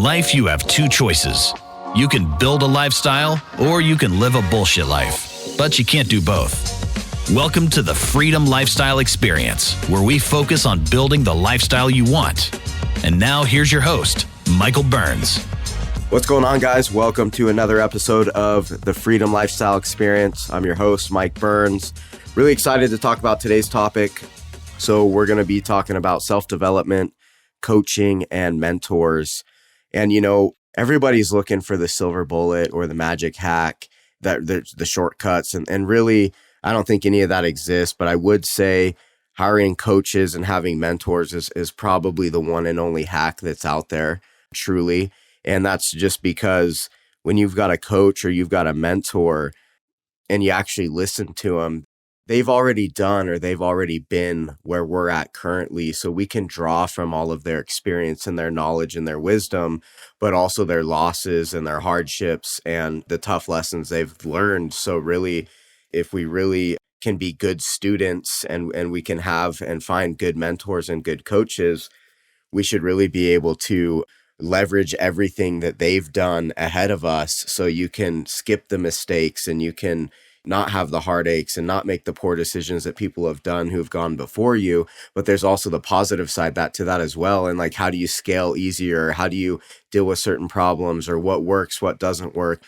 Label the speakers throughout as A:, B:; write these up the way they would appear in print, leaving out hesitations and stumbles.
A: In life, you have two choices. You can build a lifestyle or you can live a bullshit life, but you can't do both. Welcome to the Freedom Lifestyle Experience, where we focus on building the lifestyle you want. And now here's your host, Michael Burns.
B: What's going on, guys? Welcome to another episode of the Freedom Lifestyle Experience. I'm your host, Mike Burns. Really excited to talk about today's topic. So we're going to be talking about self-development, coaching, and mentors. And, you know, everybody's looking for the silver bullet or the magic hack, that the shortcuts. And really, I don't think any of that exists. But I would say hiring coaches and having mentors is probably the one and only hack that's out there, truly. And that's just because when you've got a coach or you've got a mentor and you actually listen to them, they've already done or they've already been where we're at currently. So we can draw from all of their experience and their knowledge and their wisdom, but also their losses and their hardships and the tough lessons they've learned. So really, if we really can be good students and we can have and find good mentors and good coaches, we should really be able to leverage everything that they've done ahead of us, so you can skip the mistakes and you can not have the heartaches and not make the poor decisions that people have done who've gone before you. But there's also the positive side to that as well. And like, how do you scale easier? How do you deal with certain problems, or what works, what doesn't work,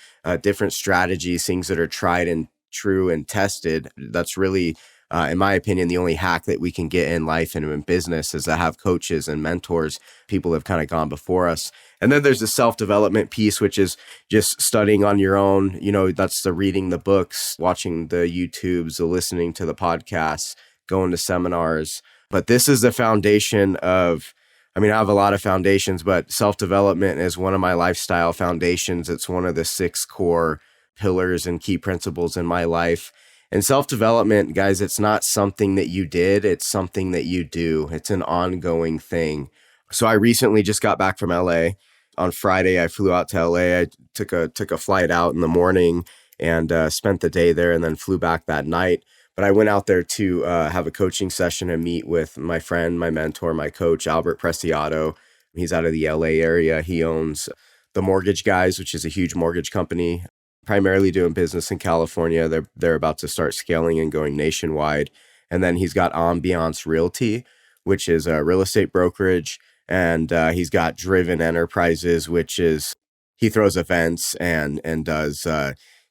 B: different strategies, things that are tried and true and tested. That's really, in my opinion, the only hack that we can get in life and in business is to have coaches and mentors. People have kind of gone before us. And then there's the self-development piece, which is just studying on your own. You know, that's the reading the books, watching the YouTubes, the listening to the podcasts, going to seminars. But this is the foundation of, I have a lot of foundations, but self-development is one of my lifestyle foundations. It's one of the 6 core pillars and key principles in my life. And self-development, guys, it's not something that you did, it's something that you do. It's an ongoing thing. So I recently just got back from LA. On Friday, I flew out to LA. I took a flight out in the morning and spent the day there, and then flew back that night. But I went out there to have a coaching session and meet with my friend, my mentor, my coach, Albert Preciado. He's out of the LA area. He owns the Mortgage Guys, which is a huge mortgage company, primarily doing business in California. They're about to start scaling and going nationwide. And then he's got Ambiance Realty, which is a real estate brokerage. And he's got Driven Enterprises, which is, he throws events and does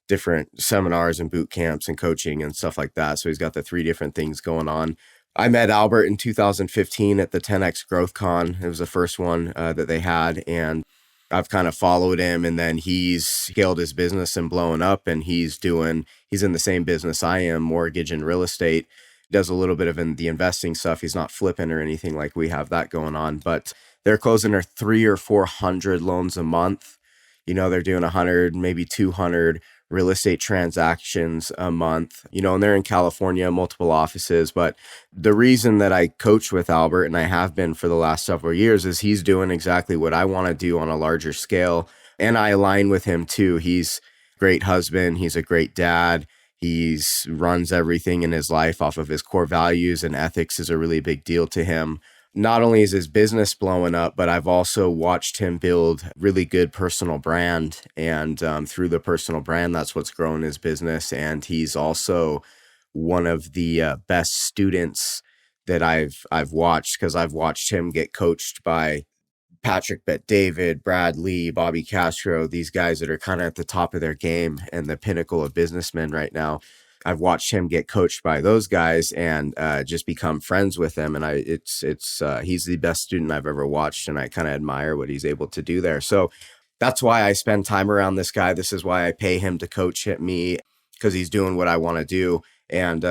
B: different seminars and boot camps and coaching and stuff like that. So he's got the 3 different things going on. I met Albert in 2015 at the 10X Growth Con. It was the first one that they had. And I've kind of followed him, and then he's scaled his business and blown up, and he's in the same business I am, mortgage and real estate. Does a little bit of the investing stuff. He's not flipping or anything like we have that going on, but they're closing their 300 or 400 loans a month. You know, they're doing 100, maybe 200 real estate transactions a month, you know, and they're in California, multiple offices. But the reason that I coach with Albert, and I have been for the last several years, is he's doing exactly what I want to do on a larger scale. And I align with him too. He's a great husband. He's a great dad. He runs everything in his life off of his core values, and ethics is a really big deal to him. Not only is his business blowing up, but I've also watched him build really good personal brand. And through the personal brand, that's what's grown his business. And he's also one of the best students that I've watched, because I've watched him get coached by Patrick Bet-David, Brad Lee, Bobby Castro, these guys that are kind of at the top of their game and the pinnacle of businessmen right now. I've watched him get coached by those guys and just become friends with them. And he's the best student I've ever watched, and I kind of admire what he's able to do there. So that's why I spend time around this guy. This is why I pay him to coach me, because he's doing what I want to do. And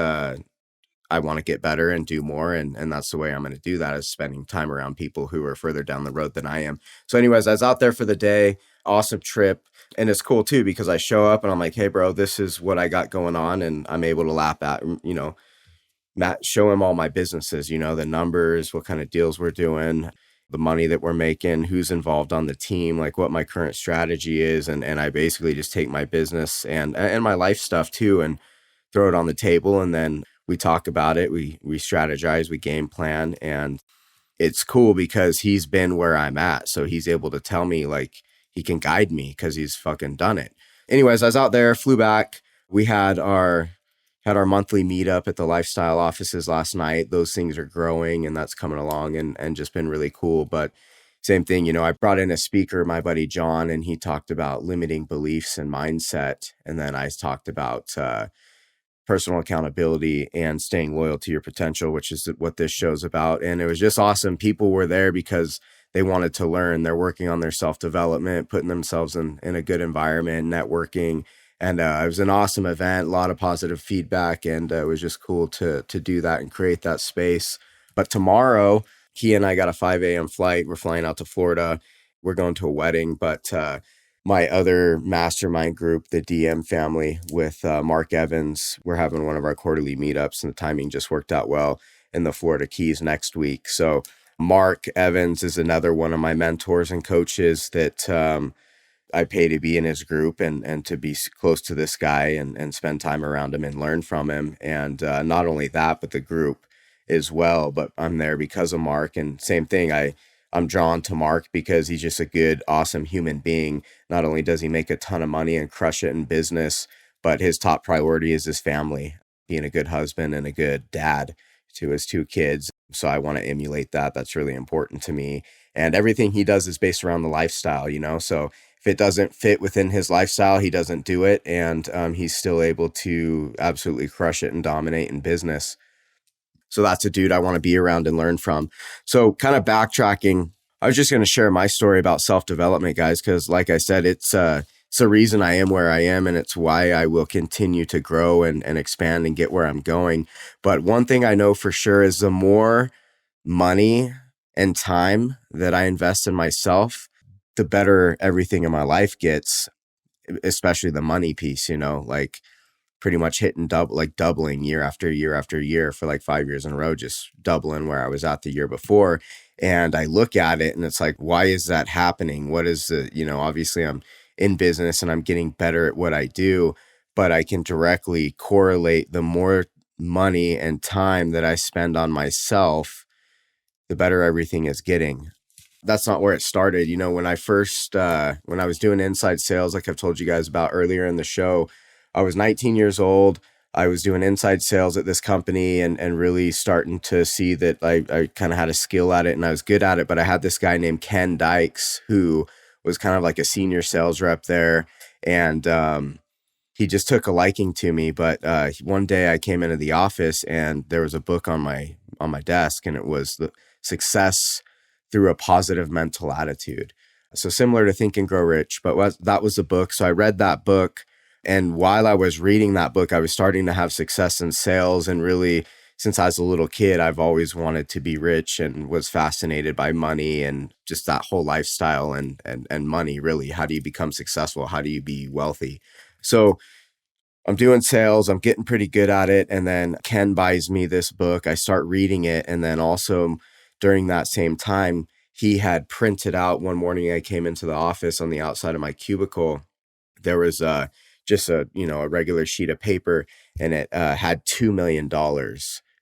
B: I want to get better and do more. And that's the way I'm going to do that, is spending time around people who are further down the road than I am. So anyways, I was out there for the day. Awesome trip. And it's cool too, because I show up and I'm like, hey bro, this is what I got going on. And I'm able to laugh at, you know, show him all my businesses, you know, the numbers, what kind of deals we're doing, the money that we're making, who's involved on the team, like what my current strategy is. And I basically just take my business and my life stuff too, and throw it on the table. And then we talk about it. We strategize, we game plan, and it's cool because he's been where I'm at. So he's able to tell me, like, he can guide me because he's fucking done it. Anyways, I was out there, flew back. We had our monthly meetup at the lifestyle offices last night. Those things are growing and that's coming along and just been really cool. But same thing, I brought in a speaker, my buddy John, and he talked about limiting beliefs and mindset. And then I talked about personal accountability and staying loyal to your potential, which is what this show's about. And it was just awesome. People were there because they wanted to learn. They're working on their self-development, putting themselves in a good environment, networking. And it was an awesome event, a lot of positive feedback. And it was just cool to do that and create that space. But tomorrow, he and I got a 5 a.m. flight. We're flying out to Florida. We're going to a wedding, but my other mastermind group, the DM family with Mark Evans, we're having one of our quarterly meetups and the timing just worked out well in the Florida Keys next week. So Mark Evans is another one of my mentors and coaches that I pay to be in his group and to be close to this guy and spend time around him and learn from him. And not only that, but the group as well. But I'm there because of Mark. And same thing, I'm drawn to Mark because he's just a good, awesome human being. Not only does he make a ton of money and crush it in business, but his top priority is his family, being a good husband and a good dad to his 2 kids. So I want to emulate that. That's really important to me. And everything he does is based around the lifestyle, So if it doesn't fit within his lifestyle, he doesn't do it. And he's still able to absolutely crush it and dominate in business. So that's a dude I want to be around and learn from. So kind of backtracking, I was just going to share my story about self-development, guys, because like I said, it's the reason I am where I am, and it's why I will continue to grow and expand and get where I'm going. But one thing I know for sure is the more money and time that I invest in myself, the better everything in my life gets, especially the money piece, like pretty much hitting doubling year after year after year for like 5 years in a row, just doubling where I was at the year before. And I look at it and it's like, why is that happening? What is the, obviously I'm in business and I'm getting better at what I do, but I can directly correlate the more money and time that I spend on myself, the better everything is getting. That's not where it started. When I first, when I was doing inside sales, like I've told you guys about earlier in the show, I was 19 years old. I was doing inside sales at this company and really starting to see that I kind of had a skill at it and I was good at it. But I had this guy named Ken Dykes who was kind of like a senior sales rep there. And he just took a liking to me. But one day I came into the office and there was a book on my desk, and it was the Success Through a Positive Mental Attitude. So similar to Think and Grow Rich, but that was the book. So I read that book. And while I was reading that book, I was starting to have success in sales. And really, since I was a little kid, I've always wanted to be rich and was fascinated by money and just that whole lifestyle and money, really. How do you become successful? How do you be wealthy? So I'm doing sales. I'm getting pretty good at it. And then Ken buys me this book. I start reading it. And then also during that same time, he had printed out one morning I came into the office on the outside of my cubicle. There was just a regular sheet of paper, and it had $2 million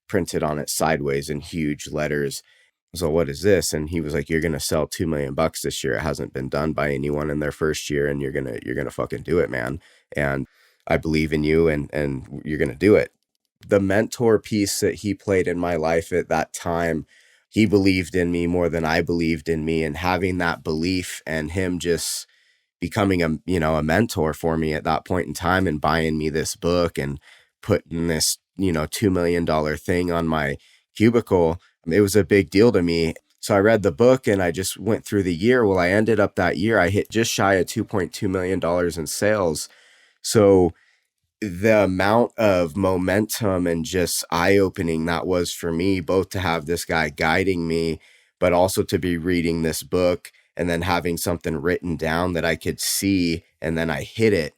B: printed on it sideways in huge letters. So what is this? And he was like, you're going to sell $2 million this year. It hasn't been done by anyone in their first year. And you're going to fucking do it, man. And I believe in you and you're going to do it. The mentor piece that he played in my life at that time, he believed in me more than I believed in me, and having that belief and him just becoming a mentor for me at that point in time and buying me this book and putting this, $2 million thing on my cubicle, it was a big deal to me. So I read the book and I just went through the year. Well, I ended up that year, I hit just shy of $2.2 million in sales. So the amount of momentum and just eye-opening that was for me, both to have this guy guiding me, but also to be reading this book and then having something written down that I could see, and then I hit it.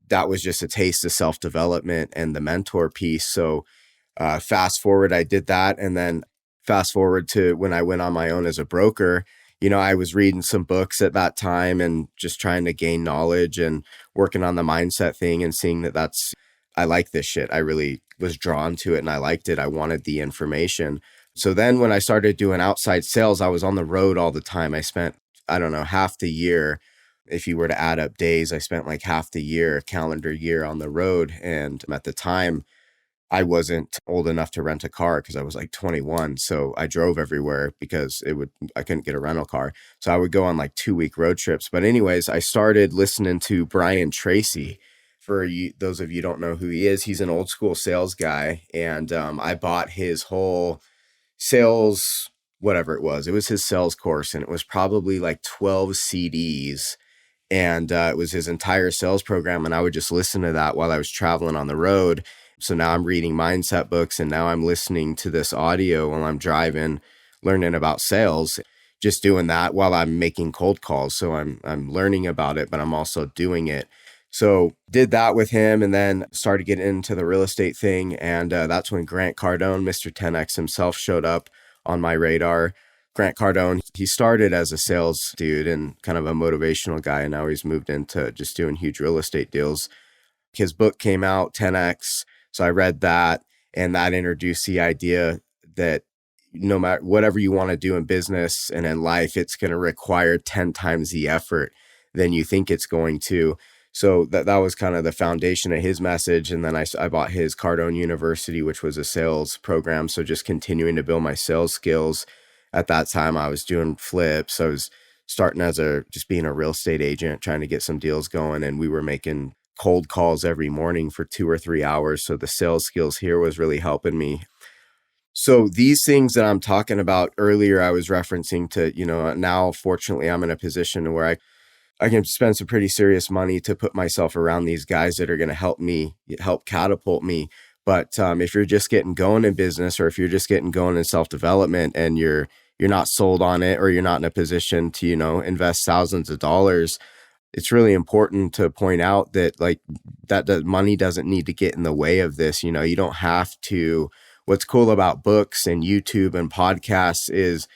B: That was just a taste of self-development and the mentor piece. So fast forward, I did that. And then fast forward to when I went on my own as a broker, I was reading some books at that time and just trying to gain knowledge and working on the mindset thing and seeing I like this shit. I really was drawn to it and I liked it. I wanted the information. So then when I started doing outside sales, I was on the road all the time. I spent, I don't know, half the year. If you were to add up days, I spent like half the year, calendar year on the road. And at the time, I wasn't old enough to rent a car because I was like 21. So I drove everywhere because I couldn't get a rental car. So I would go on like 2-week road trips. But anyways, I started listening to Brian Tracy. For you, those of you who don't know who he is, he's an old school sales guy. And I bought his whole sales, whatever it was. It was his sales course, and it was probably like 12 CDs. And it was his entire sales program. And I would just listen to that while I was traveling on the road. So now I'm reading mindset books, and now I'm listening to this audio while I'm driving, learning about sales, just doing that while I'm making cold calls. So I'm learning about it, but I'm also doing it. So did that with him, and then started getting into the real estate thing. And that's when Grant Cardone, Mr. 10X himself, showed up on my radar. Grant Cardone, he started as a sales dude and kind of a motivational guy, and now he's moved into just doing huge real estate deals. His book came out, 10X. So I read that, and that introduced the idea that no matter whatever you want to do in business and in life, it's going to require 10 times the effort than you think it's going to. So that was kind of the foundation of his message. And then I bought his Cardone University, which was a sales program. So just continuing to build my sales skills. At that time, I was doing flips. I was starting as just being a real estate agent, trying to get some deals going. And we were making cold calls every morning for 2 or 3 hours. So the sales skills here was really helping me. So these things that I'm talking about earlier, I was referencing to, now fortunately I'm in a position where I can spend some pretty serious money to put myself around these guys that are going to help catapult me. But if you're just getting going in business, or if you're just getting going in self-development and you're not sold on it, or you're not in a position to, invest thousands of dollars, it's really important to point out that that money doesn't need to get in the way of this. You don't have to. What's cool about books and YouTube and podcasts is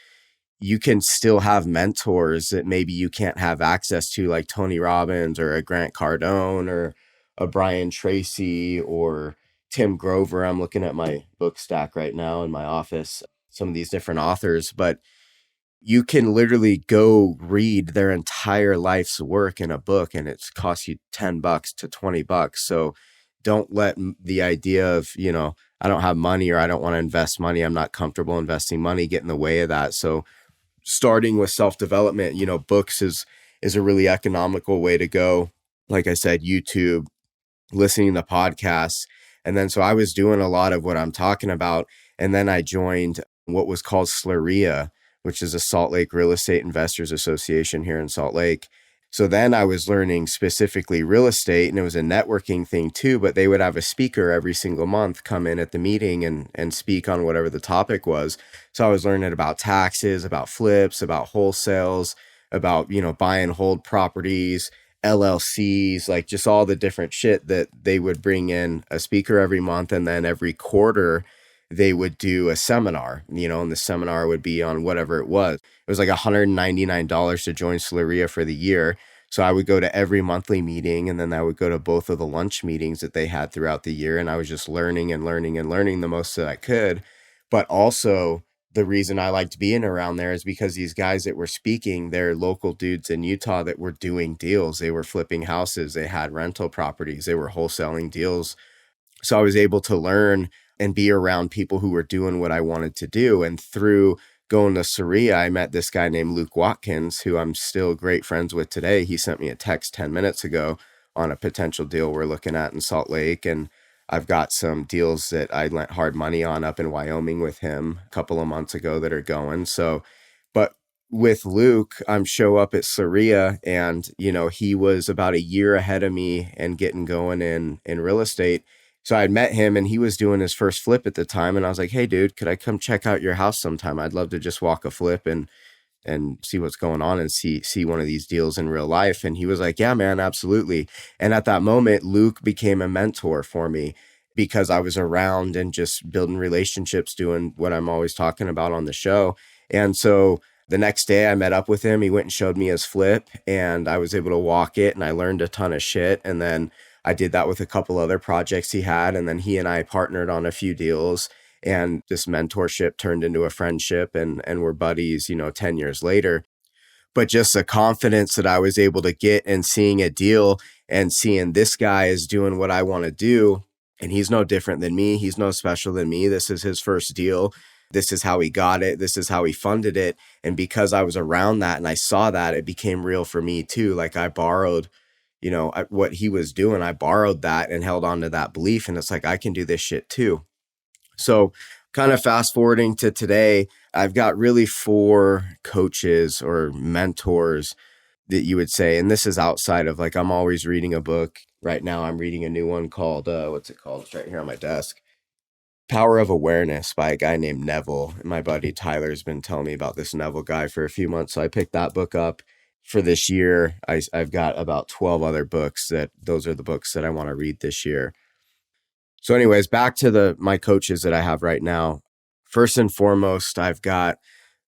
B: you can still have mentors that maybe you can't have access to, like Tony Robbins or a Grant Cardone or a Brian Tracy or Tim Grover. I'm looking at my book stack right now in my office, some of these different authors, but you can literally go read their entire life's work in a book, and it's cost you $10 to $20. So don't let the idea of, I don't have money, or I don't want to invest money, I'm not comfortable investing money, get in the way of that. So starting with self-development, books is a really economical way to go. Like I said, YouTube, listening to podcasts. And then, so I was doing a lot of what I'm talking about. And then I joined what was called SLRIA, which is a Salt Lake Real Estate Investors Association here in Salt Lake. So then I was learning specifically real estate, and it was a networking thing too, but they would have a speaker every single month come in at the meeting and speak on whatever the topic was. So I was learning about taxes, about flips, about wholesales, about, buy and hold properties, LLCs, like just all the different shit that they would bring in a speaker every month. And then every quarter they would do a seminar, and the seminar would be on whatever it was. It was like $199 to join SLRIA for the year. So I would go to every monthly meeting, and then I would go to both of the lunch meetings that they had throughout the year. And I was just learning and learning and learning the most that I could. But also the reason I liked being around there is because these guys that were speaking, they're local dudes in Utah that were doing deals. They were flipping houses. They had rental properties. They were wholesaling deals. So I was able to learn and be around people who were doing what I wanted to do. And through going to SLRIA, I met this guy named Luke Watkins, who I'm still great friends with today. He sent me a text 10 minutes ago on a potential deal we're looking at in Salt Lake. And I've got some deals that I lent hard money on up in Wyoming with him a couple of months ago that are going. So, but with Luke, I'm show up at SLRIA, and, he was about a year ahead of me and getting going in real estate. So I'd met him, and he was doing his first flip at the time. And I was like, hey, dude, could I come check out your house sometime? I'd love to just walk a flip and see what's going on and see one of these deals in real life. And he was like, yeah, man, absolutely. And at that moment, Luke became a mentor for me because I was around and just building relationships, doing what I'm always talking about on the show. And so the next day I met up with him. He went and showed me his flip, and I was able to walk it, and I learned a ton of shit. And then I did that with a couple other projects he had. And then he and I partnered on a few deals. And this mentorship turned into a friendship, and we're buddies, 10 years later. But just the confidence that I was able to get and seeing a deal and seeing this guy is doing what I want to do. And he's no different than me. He's no special than me. This is his first deal. This is how he got it. This is how he funded it. And because I was around that and I saw that, it became real for me too. Like I borrowed, what he was doing. I borrowed that and held on to that belief. And it's like, I can do this shit too. So kind of fast forwarding to today, I've got really 4 coaches or mentors that you would say, and this is outside of like, I'm always reading a book. Right now, I'm reading a new one called, what's it called? It's right here on my desk. Power of Awareness by a guy named Neville. And my buddy Tyler's been telling me about this Neville guy for a few months. So I picked that book up for this year. I've got about 12 other books those are the books that I want to read this year. So anyways, back to my coaches that I have right now. First and foremost, I've got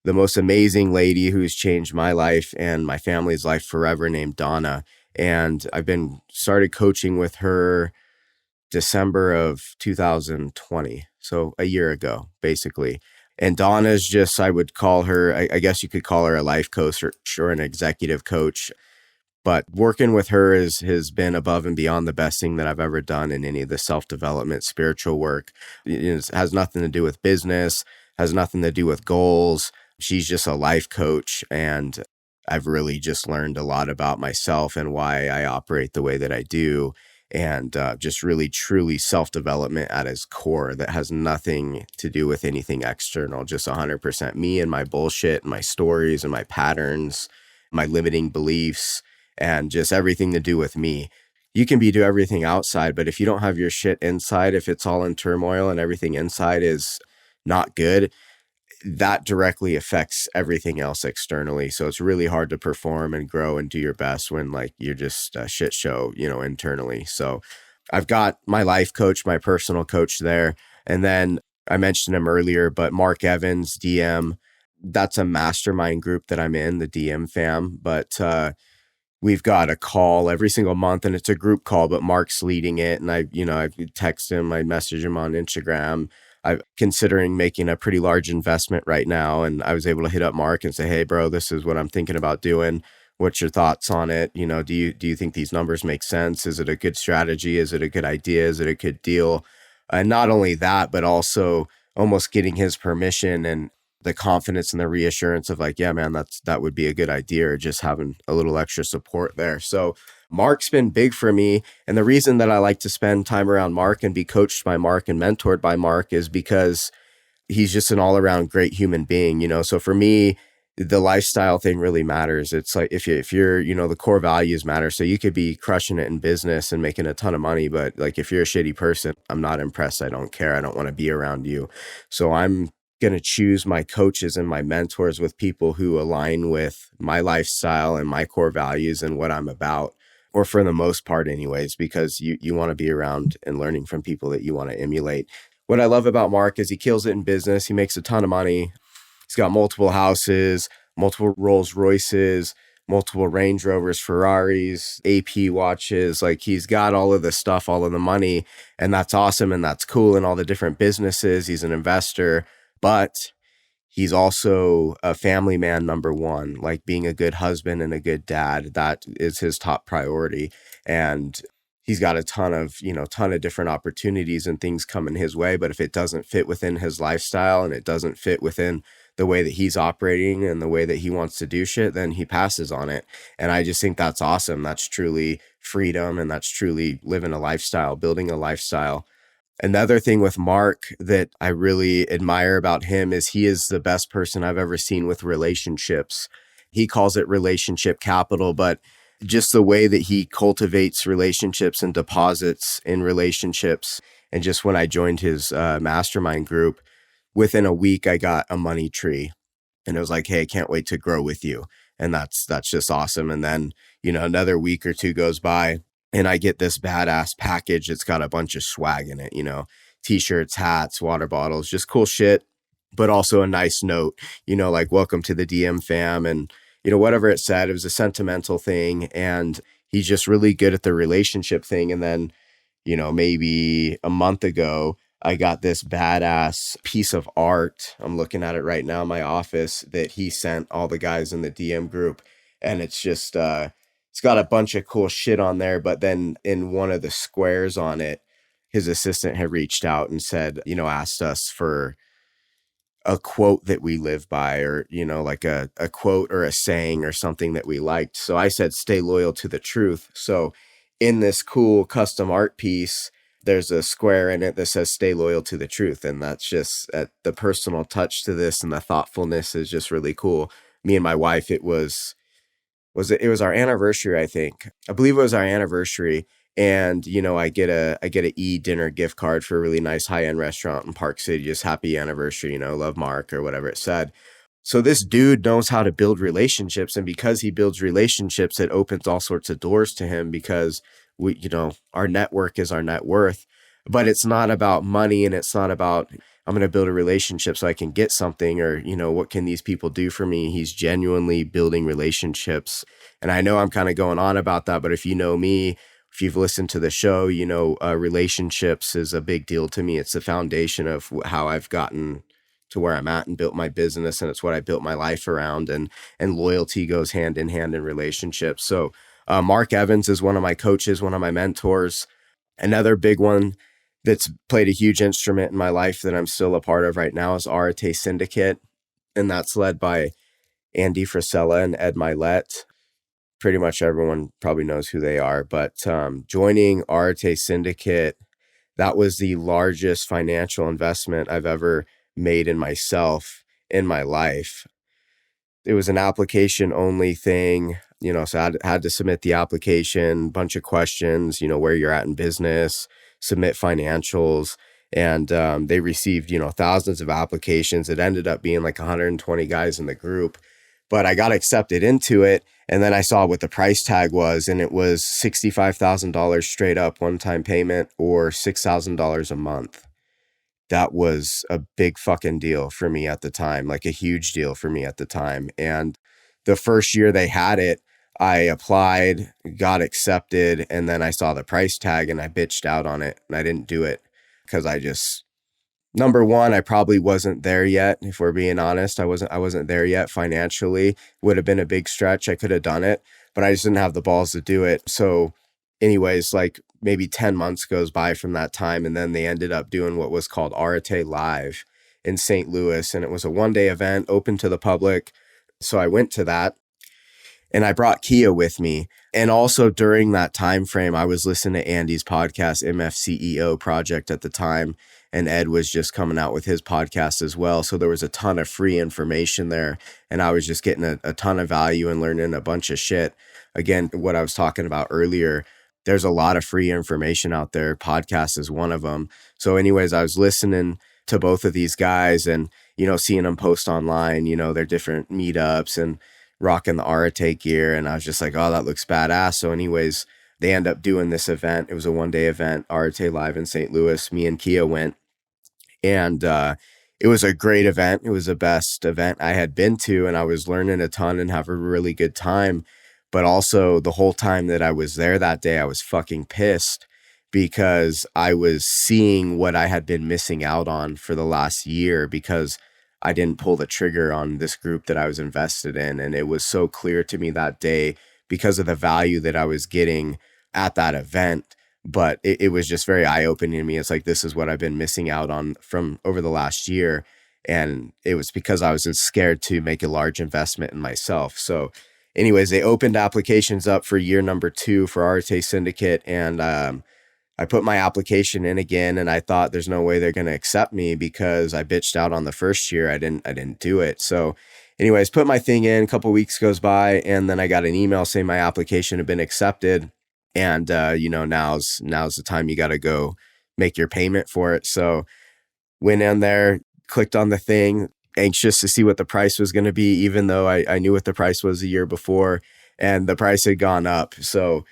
B: the most amazing lady who's changed my life and my family's life forever, named Donna. And I've been started coaching with her December of 2020. So a year ago, basically. And Donna's just, I would call her, I guess you could call her a life coach or an executive coach. But working with her has been above and beyond the best thing that I've ever done in any of the self-development, spiritual work. It has nothing to do with business, has nothing to do with goals. She's just a life coach. And I've really just learned a lot about myself and why I operate the way that I do. And just really, truly self-development at its core that has nothing to do with anything external, just 100% me and my bullshit and my stories and my patterns, my limiting beliefs, and just everything to do with me. You can do everything outside, but if you don't have your shit inside, if it's all in turmoil and everything inside is not good, that directly affects everything else externally. So it's really hard to perform and grow and do your best when like you're just a shit show, internally. So I've got my life coach, my personal coach there. And then I mentioned him earlier, but Mark Evans, DM, that's a mastermind group that I'm in, the DM fam. But we've got a call every single month, and it's a group call, but Mark's leading it. And I text him, I message him on Instagram. I'm considering making a pretty large investment right now. And I was able to hit up Mark and say, hey, bro, this is what I'm thinking about doing. What's your thoughts on it? Do you think these numbers make sense? Is it a good strategy? Is it a good idea? Is it a good deal? And not only that, but also almost getting his permission and the confidence and the reassurance of like, yeah, man, that would be a good idea, or just having a little extra support there. So Mark's been big for me. And the reason that I like to spend time around Mark and be coached by Mark and mentored by Mark is because he's just an all around great human being, So for me, the lifestyle thing really matters. It's like if you're, the core values matter. So you could be crushing it in business and making a ton of money, but like if you're a shitty person, I'm not impressed. I don't care. I don't want to be around you. So I'm going to choose my coaches and my mentors with people who align with my lifestyle and my core values and what I'm about, or for the most part anyways, because you want to be around and learning from people that you want to emulate. What I love about Mark is he kills it in business. He makes a ton of money. He's got multiple houses, multiple Rolls Royces, multiple Range Rovers, Ferraris, AP watches. Like he's got all of the stuff, all of the money, and that's awesome. And that's cool. And all the different businesses. He's an investor. But he's also a family man, number one, like being a good husband and a good dad. That is his top priority. And he's got a ton of different opportunities and things coming his way. But if it doesn't fit within his lifestyle and it doesn't fit within the way that he's operating and the way that he wants to do shit, then he passes on it. And I just think that's awesome. That's truly freedom. And that's truly living a lifestyle, building a lifestyle. Another thing with Mark that I really admire about him is he is the best person I've ever seen with relationships. He calls it relationship capital, but just the way that he cultivates relationships and deposits in relationships. And just when I joined his mastermind group, within a week, I got a money tree. And it was like, hey, I can't wait to grow with you. And that's just awesome. And then, another week or two goes by, and I get this badass package. It's got a bunch of swag in it, t-shirts, hats, water bottles, just cool shit, but also a nice note, like welcome to the DM fam. And, whatever it said, it was a sentimental thing. And he's just really good at the relationship thing. And then, maybe a month ago, I got this badass piece of art. I'm looking at it right now in my office that he sent all the guys in the DM group. And it's just, it's got a bunch of cool shit on there. But then in one of the squares on it, his assistant had reached out and said, asked us for a quote that we live by, or, like a quote or a saying or something that we liked. So I said, stay loyal to the truth. So in this cool custom art piece, there's a square in it that says stay loyal to the truth. And that's just the personal touch to this, and the thoughtfulness is just really cool. Me and my wife, it was our anniversary, I think. I believe it was our anniversary. And, I get a dinner gift card for a really nice high-end restaurant in Park City. Just happy anniversary, love Mark, or whatever it said. So this dude knows how to build relationships. And because he builds relationships, it opens all sorts of doors to him, because our network is our net worth. But it's not about money, and it's not about, I'm going to build a relationship so I can get something, or, what can these people do for me? He's genuinely building relationships. And I know I'm kind of going on about that, but if you know me, if you've listened to the show, relationships is a big deal to me. It's the foundation of how I've gotten to where I'm at and built my business. And it's what I built my life around, and loyalty goes hand in hand in relationships. So Mark Evans is one of my coaches, one of my mentors. Another big one that's played a huge instrument in my life that I'm still a part of right now is Arete Syndicate. And that's led by Andy Frisella and Ed Milet. Pretty much everyone probably knows who they are, but joining Arete Syndicate, that was the largest financial investment I've ever made in myself in my life. It was an application only thing, so I had to submit the application, bunch of questions, where you're at in business, submit financials, and they received, thousands of applications. It ended up being like 120 guys in the group, but I got accepted into it. And then I saw what the price tag was, and it was $65,000 straight up one-time payment, or $6,000 a month. That was a big fucking deal for me at the time, like a huge deal for me at the time. And the first year they had it, I applied, got accepted, and then I saw the price tag and I bitched out on it, and I didn't do it because number one, I probably wasn't there yet. If we're being honest, I wasn't there yet financially. Would have been a big stretch. I could have done it, but I just didn't have the balls to do it. So anyways, like maybe 10 months goes by from that time. And then they ended up doing what was called Arete Live in St. Louis. And it was a one-day event open to the public. So I went to that, and I brought Kia with me. And also during that time frame, I was listening to Andy's podcast, MFCEO Project at the time. And Ed was just coming out with his podcast as well. So there was a ton of free information there. And I was just getting a ton of value and learning a bunch of shit. Again, what I was talking about earlier, there's a lot of free information out there. Podcast is one of them. So anyways, I was listening to both of these guys and, seeing them post online, their different meetups and rocking the Arete gear. And I was just like, oh, that looks badass. So anyways, they end up doing this event. It was a one-day event, Arete Live in St. Louis. Me and Kia went. And it was a great event. It was the best event I had been to, and I was learning a ton and have a really good time. But also the whole time that I was there that day, I was fucking pissed because I was seeing what I had been missing out on for the last year because I didn't pull the trigger on this group that I was invested in. And it was so clear to me that day because of the value that I was getting at that event. But it was just very eye-opening to me. It's like, this is what I've been missing out on from over the last year. And it was because I was scared to make a large investment in myself. So anyways, they opened applications up for year number 2 for Arete Syndicate. And I put my application in again, and I thought there's no way they're going to accept me because I bitched out on the first year. I didn't do it. So anyways, put my thing in, a couple of weeks goes by, and then I got an email saying my application had been accepted. And, now's the time you got to go make your payment for it. So went in there, clicked on the thing, anxious to see what the price was going to be, even though I knew what the price was the year before, and the price had gone up. So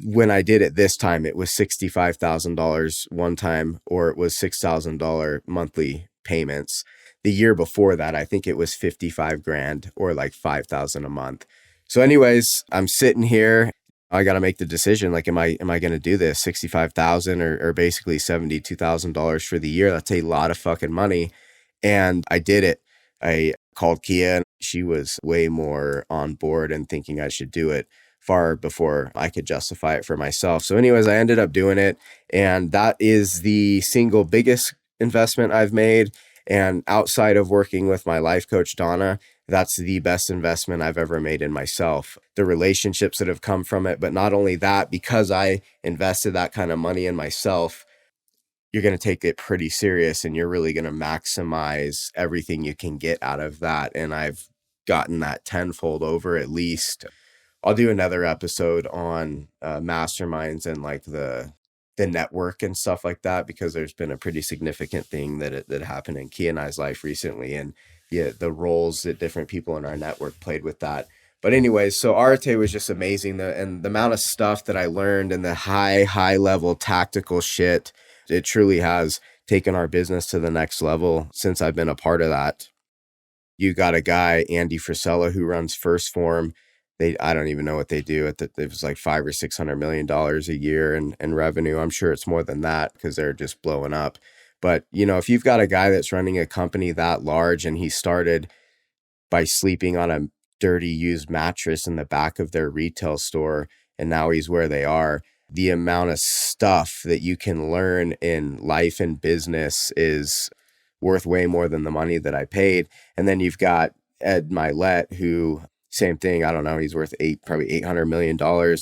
B: when I did it this time, it was $65,000 one time, or it was $6,000 monthly payments. The year before that, I think it was 55 grand or like 5,000 a month. So anyways, I'm sitting here. I got to make the decision. Like, am I going to do this 65,000 or basically $72,000 for the year? That's a lot of fucking money. And I did it. I called Kia and she was way more on board and thinking I should do it far before I could justify it for myself. So anyways, I ended up doing it. And that is the single biggest investment I've made. And outside of working with my life coach, Donna, that's the best investment I've ever made in myself. The relationships that have come from it, but not only that, because I invested that kind of money in myself, you're going to take it pretty serious and you're really going to maximize everything you can get out of that. And I've gotten that tenfold over at least. I'll do another episode on masterminds and like the network and stuff like that, because there's been a pretty significant thing that happened in Kia and I's life recently, and yeah, the roles that different people in our network played with that. But anyways, so Arte was just amazing. And the amount of stuff that I learned and the high level tactical shit, it truly has taken our business to the next level since I've been a part of that. You got a guy, Andy Frisella, who runs First Form. I don't even know what they do. It was like $500 or $600 million a year in revenue. I'm sure it's more than that because they're just blowing up. But, if you've got a guy that's running a company that large and he started by sleeping on a dirty used mattress in the back of their retail store, and now he's where they are, the amount of stuff that you can learn in life and business is worth way more than the money that I paid. And then you've got Ed Milet, who, same thing. I don't know. He's worth probably $800 million.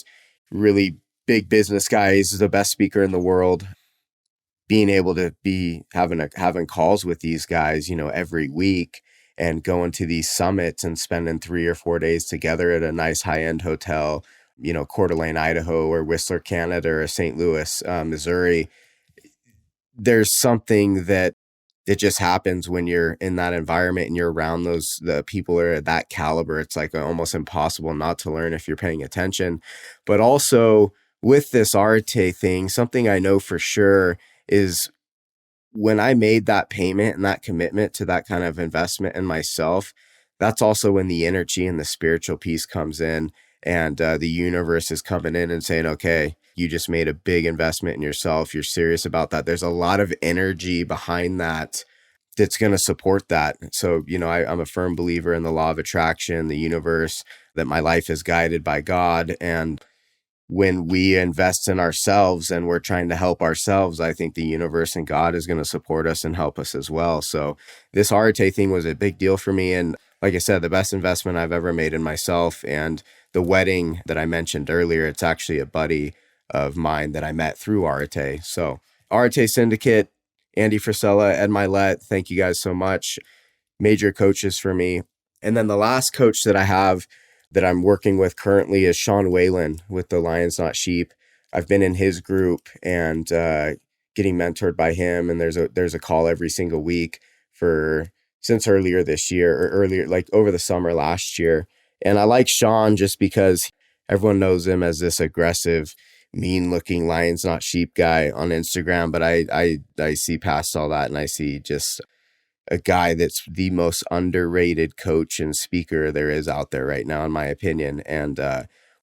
B: Really big business guy. He's the best speaker in the world. Being able to be having calls with these guys, every week and going to these summits and spending 3 or 4 days together at a nice high-end hotel, Coeur d'Alene, Idaho, or Whistler, Canada, or St. Louis, Missouri. There's something that it just happens when you're in that environment and you're around the people that are at that caliber. It's like almost impossible not to learn if you're paying attention. But also with this Arte thing, something I know for sure is when I made that payment and that commitment to that kind of investment in myself, that's also when the energy and the spiritual piece comes in, and the universe is coming in and saying, okay, you just made a big investment in yourself. You're serious about that. There's a lot of energy behind that that's going to support that. So, I'm a firm believer in the law of attraction, the universe, that my life is guided by God. And when we invest in ourselves and we're trying to help ourselves, I think the universe and God is going to support us and help us as well. So this Arte thing was a big deal for me. And like I said, the best investment I've ever made in myself. And the wedding that I mentioned earlier, it's actually a buddy of mine that I met through Arte. So Arte Syndicate, Andy Frisella, Ed Milet, thank you guys so much. Major coaches for me. And then the last coach that I have that I'm working with currently is Sean Whalen with the Lions Not Sheep. I've been in his group and getting mentored by him. And there's a call every single week since earlier this year, or earlier, like over the summer last year. And I like Sean just because everyone knows him as this aggressive, mean-looking Lions Not Sheep guy on Instagram. But I see past all that, and I see just a guy that's the most underrated coach and speaker there is out there right now, in my opinion. And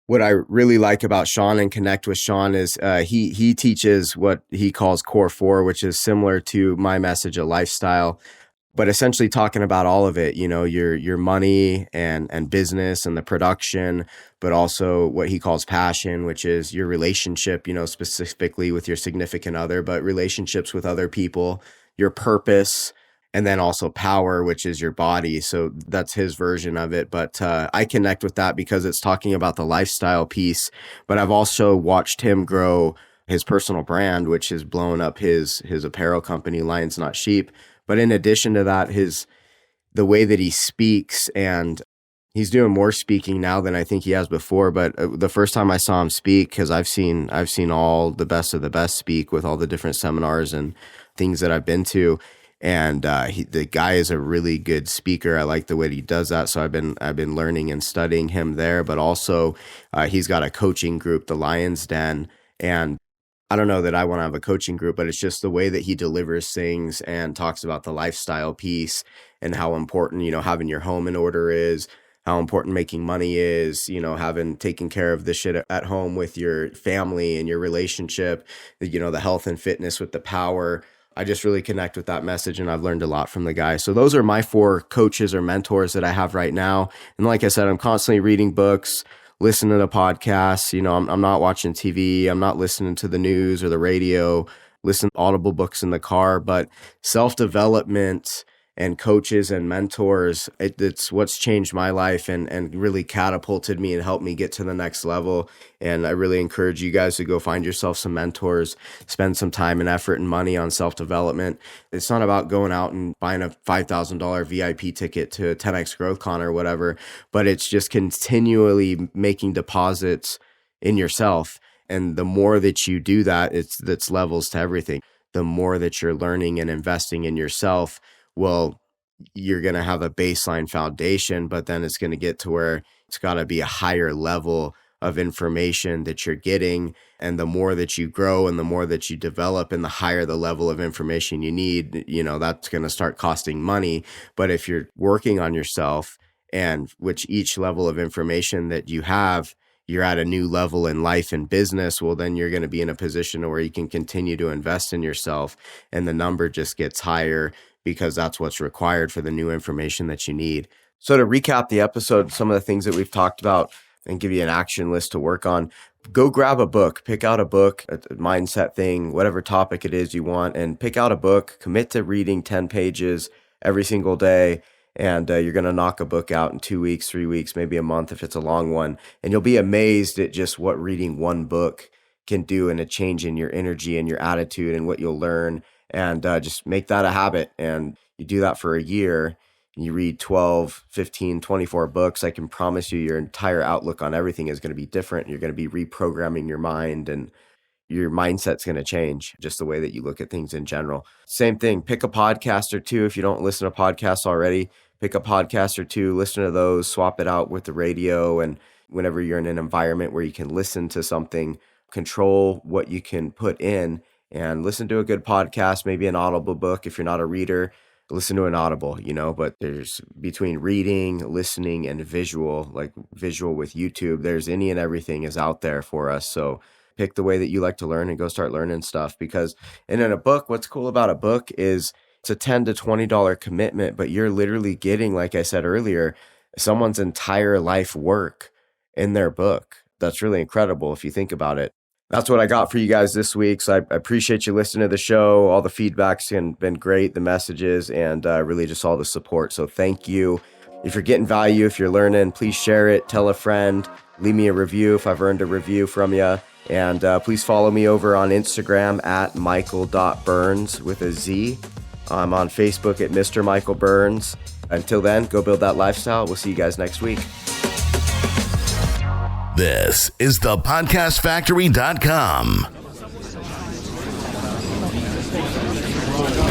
B: what I really like about Sean and connect with Sean is he teaches what he calls Core 4, which is similar to my message of lifestyle, but essentially talking about all of it, your money and business and the production, but also what he calls passion, which is your relationship, specifically with your significant other, but relationships with other people, your purpose, and then also power, which is your body. So that's his version of it. But I connect with that because it's talking about the lifestyle piece. But I've also watched him grow his personal brand, which has blown up his apparel company, Lions Not Sheep. But in addition to that, the way that he speaks, and he's doing more speaking now than I think he has before. But the first time I saw him speak, because I've seen all the best of the best speak with all the different seminars and things that I've been to. And the guy is a really good speaker. I like the way he does that. So I've been learning and studying him there. But also, he's got a coaching group, the Lion's Den. And I don't know that I want to have a coaching group, but it's just the way that he delivers things and talks about the lifestyle piece and how important, having your home in order is. how important making money is, having taken care of the shit at home with your family and your relationship, the health and fitness with the power. I just really connect with that message, and I've learned a lot from the guy. So those are my 4 coaches or mentors that I have right now. And like I said, I'm constantly reading books, listening to podcasts. I'm not watching TV. I'm not listening to the news or the radio, listen to audible books in the car, but self-development and coaches and mentors, it's what's changed my life and really catapulted me and helped me get to the next level. And I really encourage you guys to go find yourself some mentors, spend some time and effort and money on self-development. It's not about going out and buying a $5,000 VIP ticket to 10X GrowthCon or whatever, but it's just continually making deposits in yourself. And the more that you do that, that's levels to everything. The more that you're learning and investing in yourself, well, you're going to have a baseline foundation, but then it's going to get to where it's got to be a higher level of information that you're getting. And the more that you grow and the more that you develop and the higher the level of information you need, that's going to start costing money. But if you're working on yourself, and which each level of information that you have, you're at a new level in life and business, well, then you're going to be in a position where you can continue to invest in yourself, and the number just gets higher because that's what's required for the new information that you need. So to recap the episode, some of the things that we've talked about and give you an action list to work on, go grab a book, pick out a book, a mindset thing, whatever topic it is you want, and pick out a book, commit to reading 10 pages every single day. And you're going to knock a book out in 2 weeks, 3 weeks, maybe a month if it's a long one. And you'll be amazed at just what reading one book can do and a change in your energy and your attitude and what you'll learn. And just make that a habit. And you do that for a year. You read 12, 15, 24 books. I can promise you your entire outlook on everything is going to be different. You're going to be reprogramming your mind, and your mindset's going to change, just the way that you look at things in general. Same thing, pick a podcast or 2. If you don't listen to podcasts already, pick a podcast or 2, listen to those, swap it out with the radio. And whenever you're in an environment where you can listen to something, control what you can put in and listen to a good podcast, maybe an audible book. If you're not a reader, listen to an audible, but there's between reading, listening, and visual, like visual with YouTube, there's any and everything is out there for us. So pick the way that you like to learn and go start learning stuff. Because in a book, what's cool about a book is it's a $10 to $20 commitment, but you're literally getting, like I said earlier, someone's entire life work in their book. That's really incredible if you think about it. That's what I got for you guys this week. So I appreciate you listening to the show. All the feedback's been great, the messages, and really just all the support. So thank you. If you're getting value, if you're learning, please share it, tell a friend, leave me a review if I've earned a review from you. And please follow me over on Instagram at michael.burns with a Z. I'm on Facebook at Mr. Michael Burns. Until then, go build that lifestyle. We'll see you guys next week.
C: This is thepodcastfactory.com.